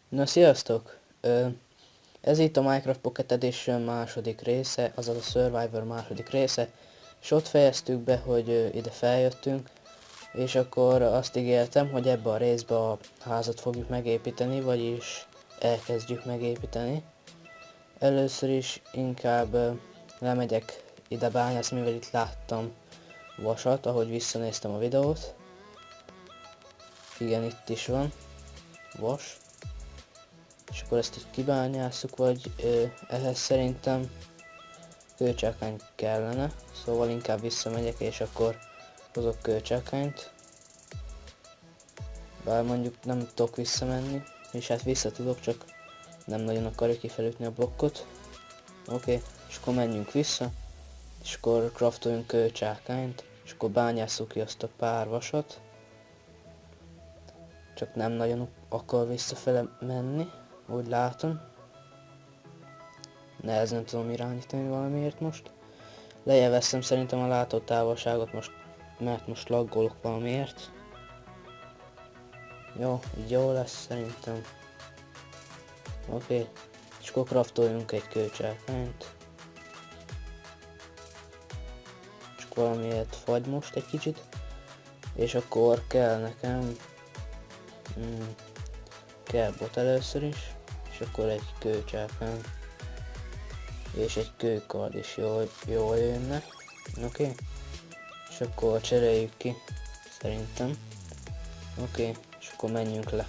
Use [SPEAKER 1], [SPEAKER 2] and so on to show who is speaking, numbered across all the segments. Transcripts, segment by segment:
[SPEAKER 1] Na sziasztok! Ez itt a Minecraft Pocket Edition második része, azaz a Survivor második része, és ott fejeztük be, hogy ide feljöttünk, és akkor azt ígértem, hogy ebbe a részbe a házat fogjuk megépíteni, vagyis elkezdjük megépíteni. Először is inkább lemegyek ide bányászni, mivel itt láttam vasat, ahogy visszanéztem a videót. Igen, itt is van vas. És akkor ezt így kibányásszuk, vagy ehhez szerintem kőcsákány kellene, szóval inkább visszamegyek és akkor hozok kőcsákányt. Bár mondjuk nem tudok visszamenni, és hát vissza tudok, csak nem nagyon akarjuk kifelütni a blokkot. Oké, és akkor menjünk vissza, és akkor craftoljunk kőcsákányt, és akkor bányásszuk ki azt a pár vasat. Csak nem nagyon akar visszafele menni, úgy látom. Nehezen tudom irányítani valamiért most. Lejjebb veszem szerintem a látótávolságot most, mert most laggolok valamiért. Jó, így jó lesz szerintem. Oké, és akkor craftoljunk egy kőcsákányt. És akkor valamiért fagy most egy kicsit. És akkor kell nekem... kell bot először is. És akkor egy kőcsákány. És egy kőkard is jól jönne. Oké. És akkor cseréljük ki. Szerintem. Oké, és akkor menjünk le.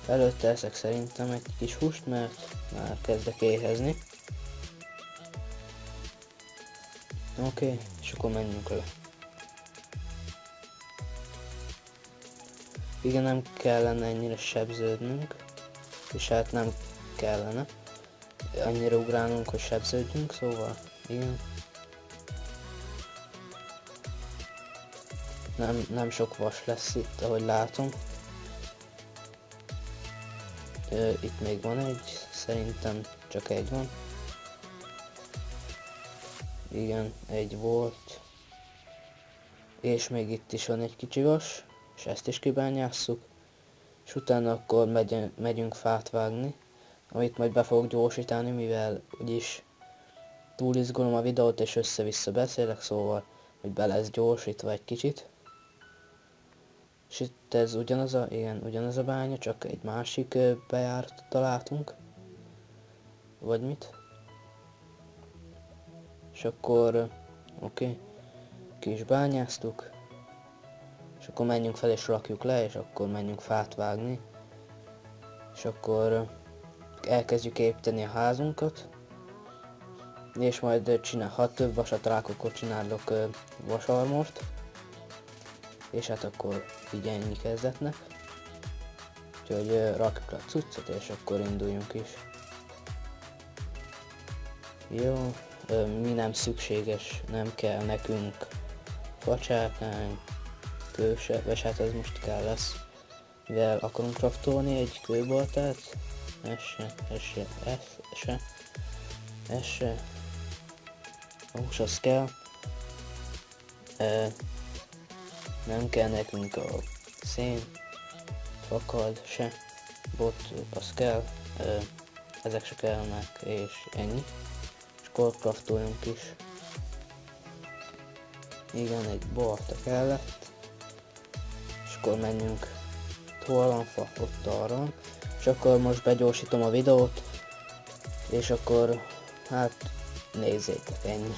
[SPEAKER 1] Előtte eszek szerintem egy kis húst, mert már kezdek éhezni. Oké, és akkor menjünk le. Igen, nem kellene ennyire sebződnünk, és hát nem kellene annyira ugrálnunk, hogy sebződjünk, szóval igen. Nem sok vas lesz itt, ahogy látom. Itt még van egy, szerintem csak egy van. Igen, egy volt. És még itt is van egy kicsi vas, és ezt is kibányásszuk. És utána akkor megyünk fát vágni, amit majd be fogok gyorsítani, mivel úgyis túl izgulom a videót és össze-vissza beszélek, szóval hogy be lesz gyorsítva egy kicsit. És itt ez ugyanaz a bánya, csak egy másik bejáratot találtunk. Vagy mit? És akkor, oké, ki is bányáztuk. És akkor menjünk fel és rakjuk le, és akkor menjünk fát vágni. És akkor elkezdjük építeni a házunkat. És majd ha több vasat találok, akkor csinálok vasarmort. És hát akkor így ennyi kezdetnek. Úgyhogy rakjuk le a cuccot, és akkor induljunk is. Jó, mi nem szükséges, nem kell nekünk facsákány, kőse, vagy hát ez most kell lesz. Mivel akarunk craftolni egy kőbaltát, ez se, ahhoz az kell. Nem kell nekünk a szén, fakad se, bot, az kell, ezek se kellnek, és ennyi. És akkor craftoljunk is. Igen, egy balta kellett. És akkor menjünk. Hol van fa? Ott arra van. És akkor most begyorsítom a videót. És akkor, hát, nézzétek, ennyi.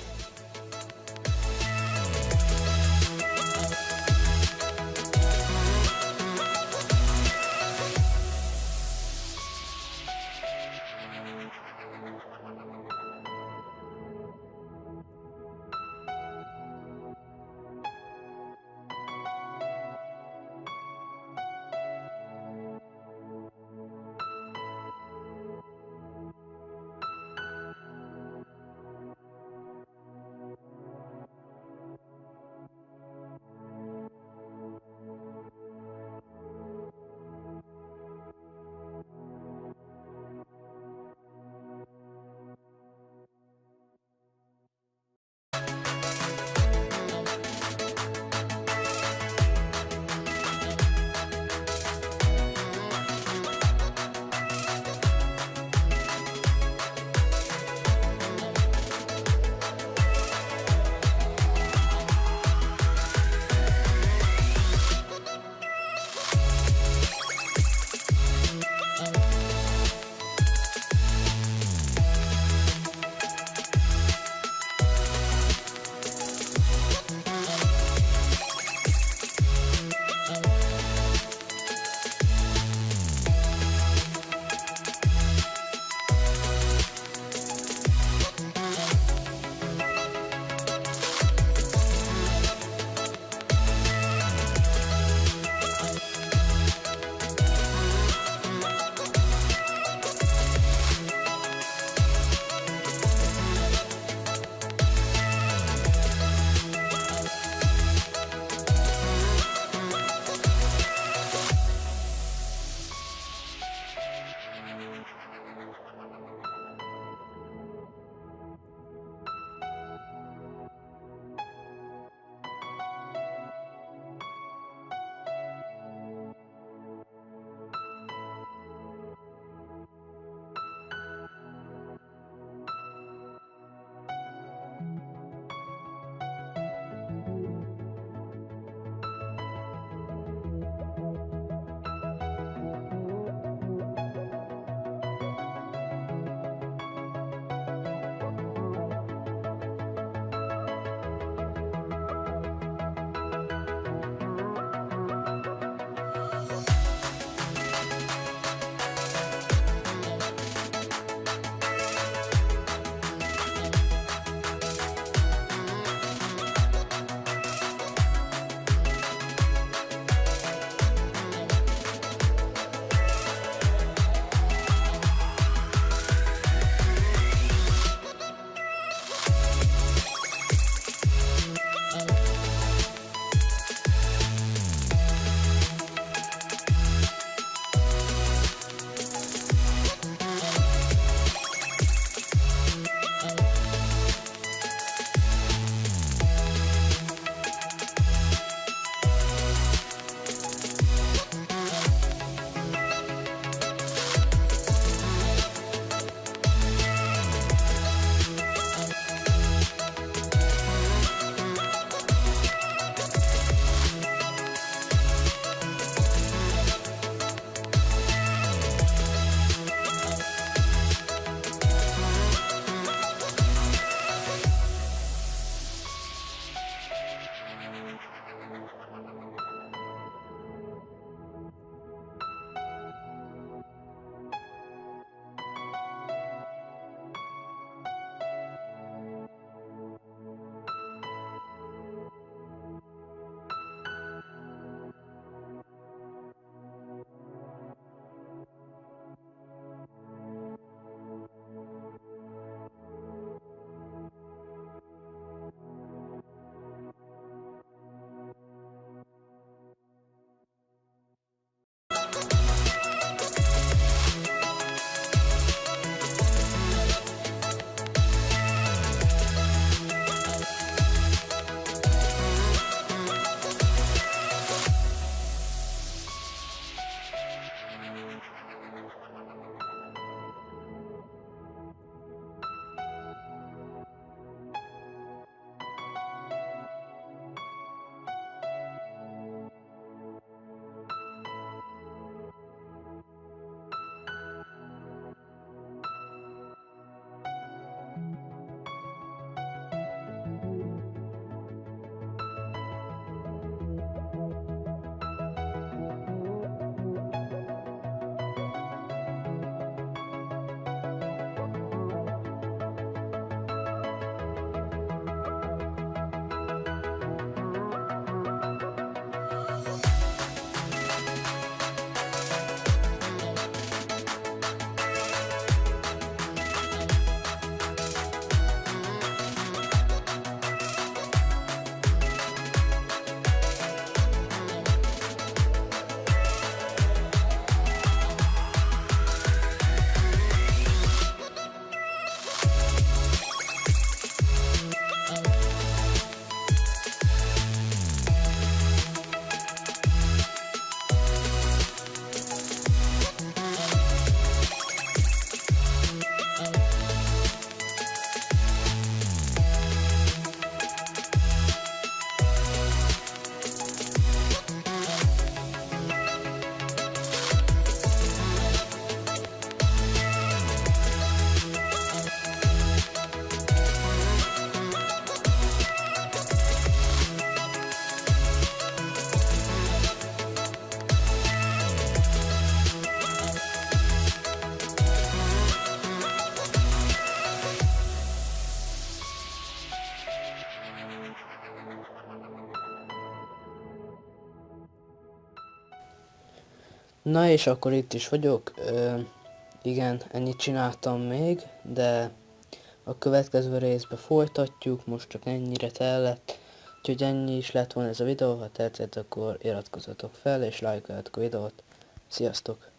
[SPEAKER 1] Na és akkor itt is vagyok. Igen, ennyit csináltam még, de a következő részbe folytatjuk, most csak ennyire tellett. Úgyhogy ennyi is lett volna ez a videó, ha tetszett, akkor iratkozzatok fel és lájkoljátok a videót. Sziasztok!